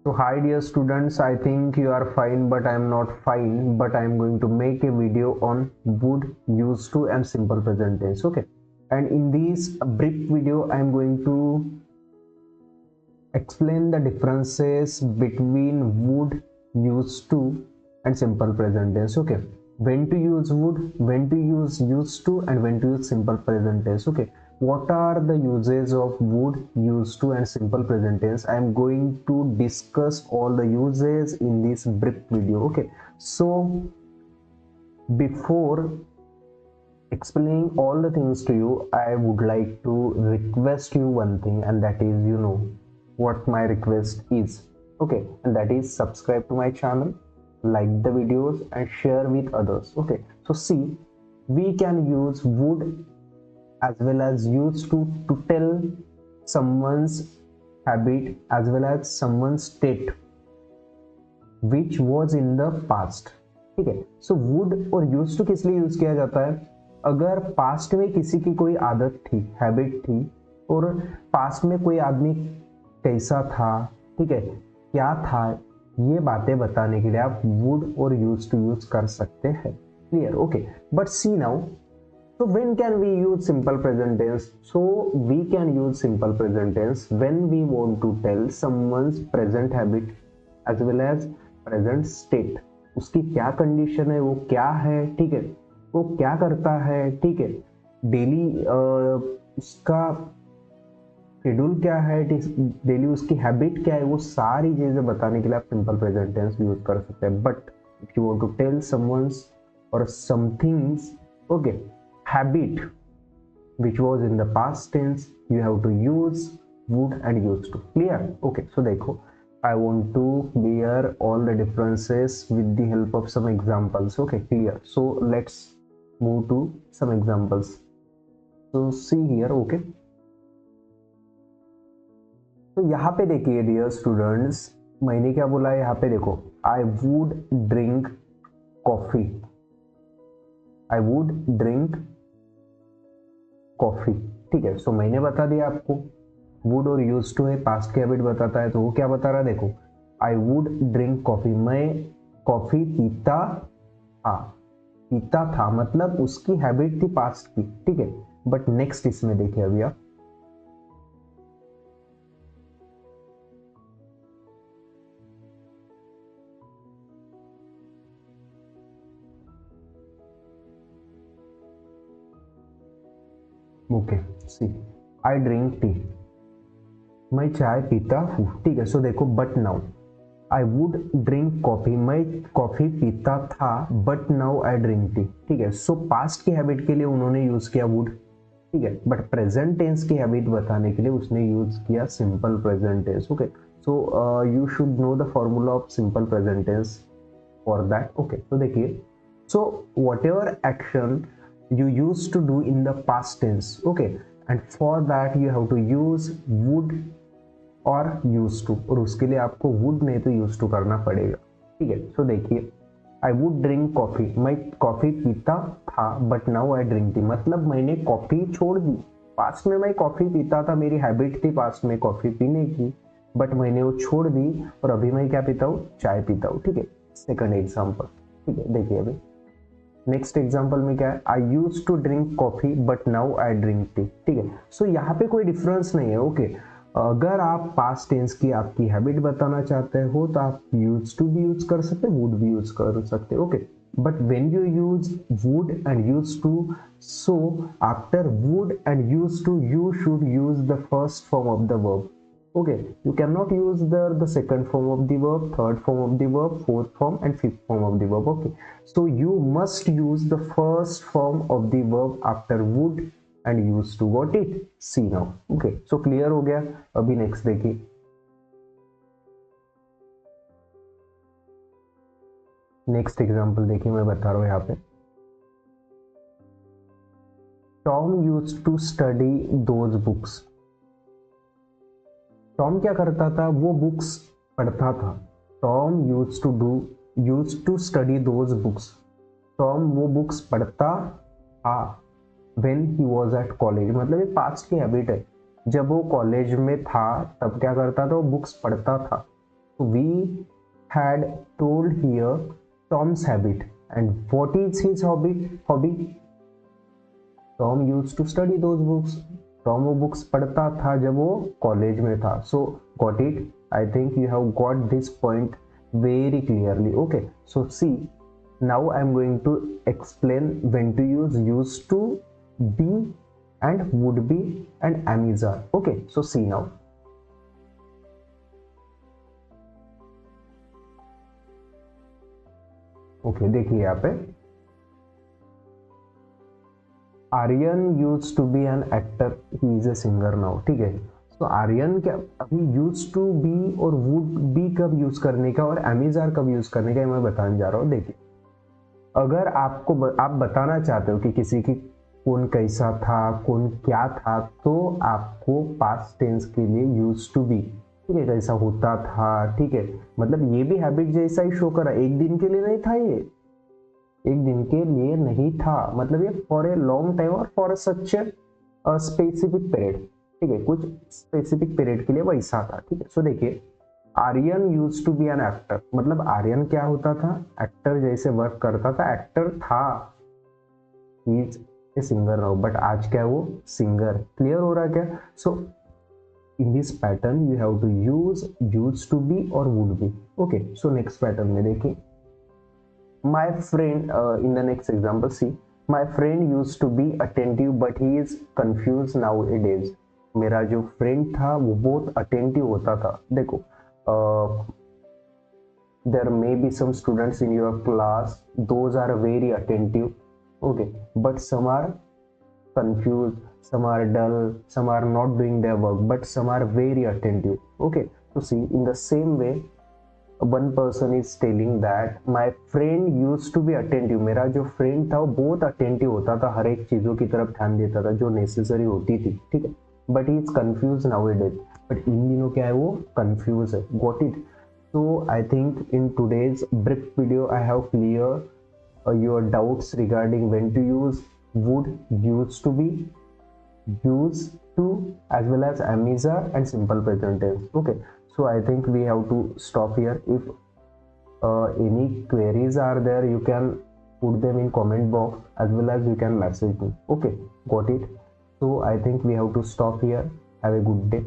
So hi dear students, I think you are fine, but I am not fine. But I am going to make a video on would, used to and simple present tense. Okay, and in this brief video I am going to explain the differences between would, used to and simple present tense. Okay, when to use would, when to use used to, and when to use simple present tense. Okay, what are the uses of would, used to and simple present tense? I am going to discuss all the uses in this brief video. Okay, so before explaining all the things to you, I would like to request you one thing, and that is, you know what my request is. Okay, and that is subscribe to my channel, like the videos and share with others. Okay, so see, we can use would as well as used to tell someone's habit as well as someone's state which was in the past. ठीक है, so would और use to किस लिए use किया जाता है? अगर past में किसी की कोई आदत थी, हैबिट थी, और पास्ट में कोई आदमी कैसा था, ठीक है, क्या था, ये बातें बताने के लिए आप वुड और यूज टू यूज कर सकते हैं. Clear? Okay, but see now, so when can we use simple present tense? So we can use simple present tense when we want to tell someone's present habit as well as present state. उसकी क्या condition है, वो क्या है, ठीक है, वो क्या करता है, ठीक है, डेली उसका शेड्यूल क्या है, डेली उसकी हैबिट क्या है, वो सारी चीजें बताने के लिए आप सिंपल प्रेजेंट टेंस यूज कर सकते हैं. But if you want to tell someone's और somethings, okay, habit which was in the past tense, you have to use would and used to. Clear? Okay, so देखो, I want to clear all the differences with the help of some examples. Okay, clear? So let's move to some examples. So see here. Okay, तो यहाँ पे देखिए dear students, मैंने क्या बोला है यहाँ पे देखो, I would drink coffee. I would drink coffee. ठीक है, सो मैंने बता दिया आपको वुड और यूज टू है, पास्ट की हैबिट बताता है, तो वो क्या बता रहा है देखो, आई वुड ड्रिंक कॉफी, मैं कॉफी पीता था. पीता था मतलब उसकी हैबिट थी पास्ट की. ठीक है, बट नेक्स्ट इसमें देखिए अभी आप, okay, see, I drink tea, मैं चाय पीता हूँ. ठीक है, सो देखो, but now I would drink coffee, मैं कॉफी पीता था, but now I drink tea. ठीक है, सो पास्ट की हैबिट के लिए उन्होंने यूज किया वुड. ठीक है, बट प्रेजेंट टेंस की हैबिट बताने के लिए उसने यूज किया simple present tense. Okay, so you should know the formula of simple present tense for that. Okay, तो देखिए, so whatever action you used to do in the past tense, okay, and for that you have to use would or used to, और उसके लिए आपको would नहीं तो used to करना पड़ेगा. ठीक है, सो देखिए, I would drink coffee, मैं कॉफी पीता था, but now I drink tea, मतलब मैंने कॉफी छोड़ दी. पास्ट में मैं कॉफी पीता था, मेरी हैबिट थी पास्ट में कॉफी पीने की, बट मैंने वो छोड़ दी और अभी मैं क्या पीता हूँ, चाय पीता हूँ. ठीक है, सेकंड एग्जाम्पल. ठीक है, देखिए अभी नेक्स्ट एग्जाम्पल में क्या है, I use to drink coffee but now I drink tea. ठीक है, सो यहाँ पे कोई डिफरेंस नहीं है. ओके, अगर आप पास्ट टेंस की आपकी हैबिट बताना चाहते हो तो आप यूज टू भी यूज कर सकते, वुड भी यूज कर सकते. Okay, but when you use would and use to, so after would and use to you should use the first form of the verb. Okay, you cannot use the second form of the verb, third form of the verb, fourth form and fifth form of the verb. Okay, so you must use the first form of the verb after would and used to. Got it? See now. Okay, so clear हो गया. अभी next देखिए, next example देखिए, मैं बता रहा हूँ यहाँ पे, Tom used to study those books. Tom क्या करता था, वो बुक्स पढ़ता था. Tom use to study those books. Tom वो बुक्स पढ़ता था when he was at college, मतलब ये पास्ट की हैबिट है. जब वो कॉलेज में था तब क्या करता था, वो बुक्स पढ़ता था. We had told here Tom's habit, and what is his hobby? Tom used to study those books. Tom वो books पढ़ता था जब वो college में था. So got it? I think you have got this point very clearly. Okay. So see, now I'm going to explain when to use used to be and would be and am is are. Okay. So see now. Okay, देखिए यहाँ पे Aryan use to be an actor, he is a singer now. ठीक है. तो आर्यन क्या अभी use to be और would be कब यूज करने का और एमिजार कब यूज करने का मैं बताने जा रहा हूँ. देखिए, अगर आप बताना चाहते हो कि किसी की कौन कैसा था, कौन क्या था, तो आपको पास्ट टेंस के लिए यूज टू बी, ठीक है, कैसा होता था. ठीक है, मतलब ये भी हैबिट जैसा ही शो करा. एक दिन के लिए नहीं था ये, एक दिन के लिए नहीं था, मतलब ये फॉर ए लॉन्ग टाइम और फॉर सच स्पेसिफिक पीरियड. ठीक है, कुछ स्पेसिफिक पीरियड के लिए वैसा था. ठीक है. सो देखिए, Aryan use to be an actor, मतलब आर्यन क्या होता था, एक्टर जैसे वर्क करता था, एक्टर था. Is a singer now, but आज क्या है वो सिंगर. क्लियर हो रहा क्या? सो in this pattern you have to use used to be or would be. Okay, so next pattern में देखिए, my friend in the next example, see, my friend used to be attentive but he is confused nowadays. मेरा जो friend था वो बहुत attentive होता था. देखो, there may be some students in your class, those are very attentive, okay, but some are confused, some are dull, some are not doing their work, but some are very attentive. Okay, so see, in the same way, one person is telling that my friend used to be attentive. मेरा जो friend था वो बहुत attentive होता था, हर एक चीज़ों की तरफ ध्यान देता था जो नेसेसरी होती थी. ठीक है, but he is confuse now A days, but in दिनों क्या है वो कन्फ्यूज है. Got it? So I think in today's brief video I have clear your doubts regarding when to use would, used to be, used to, as well as am is are and simple present tense. Okay, so I think we have to stop here. If any queries are there, you can put them in comment box, as well as you can message me. Okay, got it? So I think we have to stop here. Have a good day.